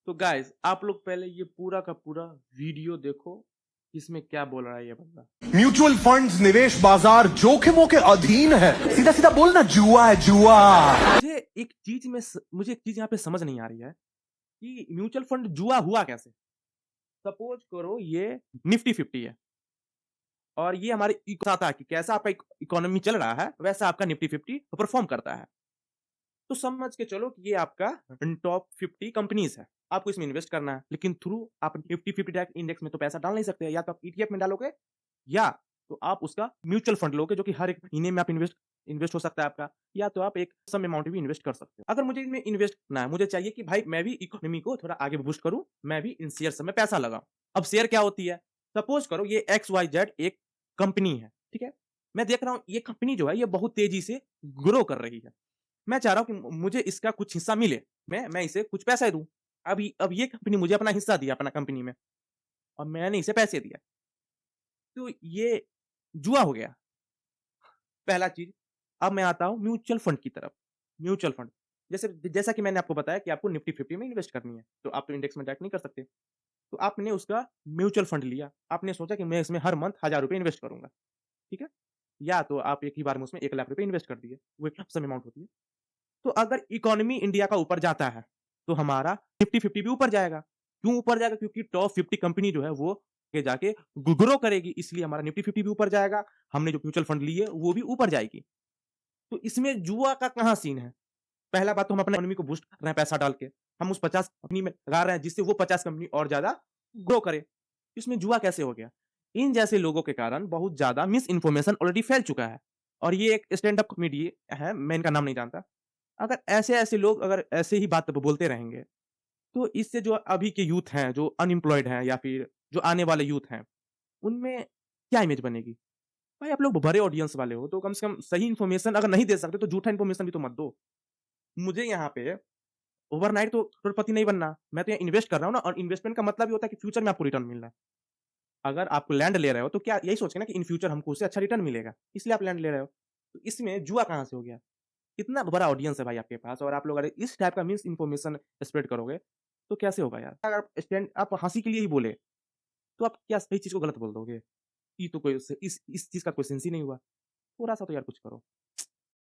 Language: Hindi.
तो गाइस आप लोग पहले ये पूरा का पूरा वीडियो देखो, इसमें क्या बोल रहा है ये बंदा। म्यूचुअल फंड्स निवेश बाजार जोखिमों के अधीन है। सीधा सीधा बोलना, जुआ है जुआ। मुझे एक चीज यहाँ पे समझ नहीं आ रही है कि म्यूचुअल फंड जुआ हुआ कैसे। सपोज करो ये निफ्टी 50 है और ये हमारे आता है कि कैसा आपका इकोनॉमी चल रहा है वैसा आपका निफ्टी 50 परफॉर्म करता है। तो समझ के चलो कि ये आपका टॉप 50 कंपनीज है, आपको इसमें इन्वेस्ट करना है, लेकिन थ्रू आप निफ्टी 50 इंडेक्स में तो पैसा डाल नहीं सकते। या तो आप ईटीएफ में डालोगे या तो आप उसका म्यूचुअल फंड लोगे जो कि हर एक महीने में आप इन्वेस्ट इन्वेस्ट हो सकता है आपका, या तो आप एक सम अमाउंट भी इन्वेस्ट कर सकते हो। अगर मुझे इनमें इन्वेस्ट करना है, मुझे चाहिए कि भाई मैं भी इकोनॉमी को थोड़ा आगे बूस्ट करूं, मैं भी इन शेयर में पैसा लगाऊं। अब शेयर क्या होती है, सपोज करो ये XYZ एक कंपनी है, ठीक है। मैं देख रहा हूं ये कंपनी जो है ये बहुत तेजी से ग्रो कर रही है, मैं चाह रहा हूँ कि मुझे इसका कुछ हिस्सा मिले, मैं इसे कुछ पैसे दूं। अब ये कंपनी मुझे अपना हिस्सा दिया अपना कंपनी में और मैंने इसे पैसे दिया, तो ये जुआ हो गया। पहला चीज। अब मैं आता हूं म्यूचुअल फंड की तरफ। म्यूचुअल फंड जैसे जैसा कि मैंने आपको बताया कि आपको निफ्टी 50 में इन्वेस्ट करनी है, तो आप तो इंडेक्स में डायरेक्ट नहीं कर सकते। तो आपने उसका म्यूचुअल फंड लिया, आपने सोचा कि मैं इसमें हर मंथ 1000 रुपए इन्वेस्ट करूंगा, ठीक है। या तो आप एक ही बार में उसमें 1 लाख रुपए इन्वेस्ट कर दिए, वो एक सम अमाउंट होती है। तो अगर इकोनॉमी इंडिया का ऊपर जाता है तो हमारा निफ्टी 50 भी ऊपर जाएगा। क्यों ऊपर जाएगा? क्योंकि टॉप 50 कंपनी जो है वो आगे जाके ग्रो करेगी, इसलिए हमारा निफ्टी 50 भी ऊपर जाएगा। हमने जो म्यूचुअल फंड लिए वो भी ऊपर जाएगी। तो इसमें जुआ का कहां सीन है? पहला बात तो हम अपने इकोनॉमी को बूस्ट कर रहे हैं पैसा डाल के, हम उस 50 कंपनी में लगा रहे हैं जिससे वो 50 कंपनी और ज्यादा ग्रो करे। इसमें जुआ कैसे हो गया? इन जैसे लोगों के कारण बहुत ज्यादा मिस इन्फॉर्मेशन ऑलरेडी फैल चुका है। और ये एक स्टैंड अप कॉमेडी है, मैं इनका नाम नहीं जानता। अगर ऐसे-ऐसे लोग अगर ऐसे ही बात बोलते रहेंगे, तो इससे जो अभी के यूथ हैं, जो अनएम्प्लॉयड हैं या फिर जो आने वाले यूथ हैं, उनमें क्या इमेज बनेगी? भाई आप लोग बड़े ऑडियंस वाले हो, तो कम से कम सही इन्फॉर्मेशन अगर नहीं दे सकते, तो झूठा इन्फॉर्मेशन भी तो मत दो। मुझे यहाँ पे ओवरनाइट तो करोड़पति नहीं बनना, मैं तो यहाँ इन्वेस्ट कर रहा हूँ ना, और इन्वेस्टमेंट का मतलब ये होता है कि फ्यूचर में आपको रिटर्न मिल रहा है। अगर आप लैंड ले रहे हो, तो क्या यही सोच के ना कि इन फ्यूचर हमको उससे अच्छा रिटर्न मिलेगा, इसलिए आप लैंड ले रहे हो। तो इसमें जुआ कहाँ से हो गया? इतना बड़ा ऑडियंस है भाई आपके पास और आप लोग अगर इस टाइप का मिस इन्फॉर्मेशन स्प्रेड करोगे, तो कैसे होगा यार? अगर आप हँसी के लिए ही बोले, तो आप क्या सही चीज़ को गलत बोल दोगे? ये तो कोई इस चीज़ का कोई सेंस ही नहीं हुआ। थोड़ा-सा तो यार कुछ करो।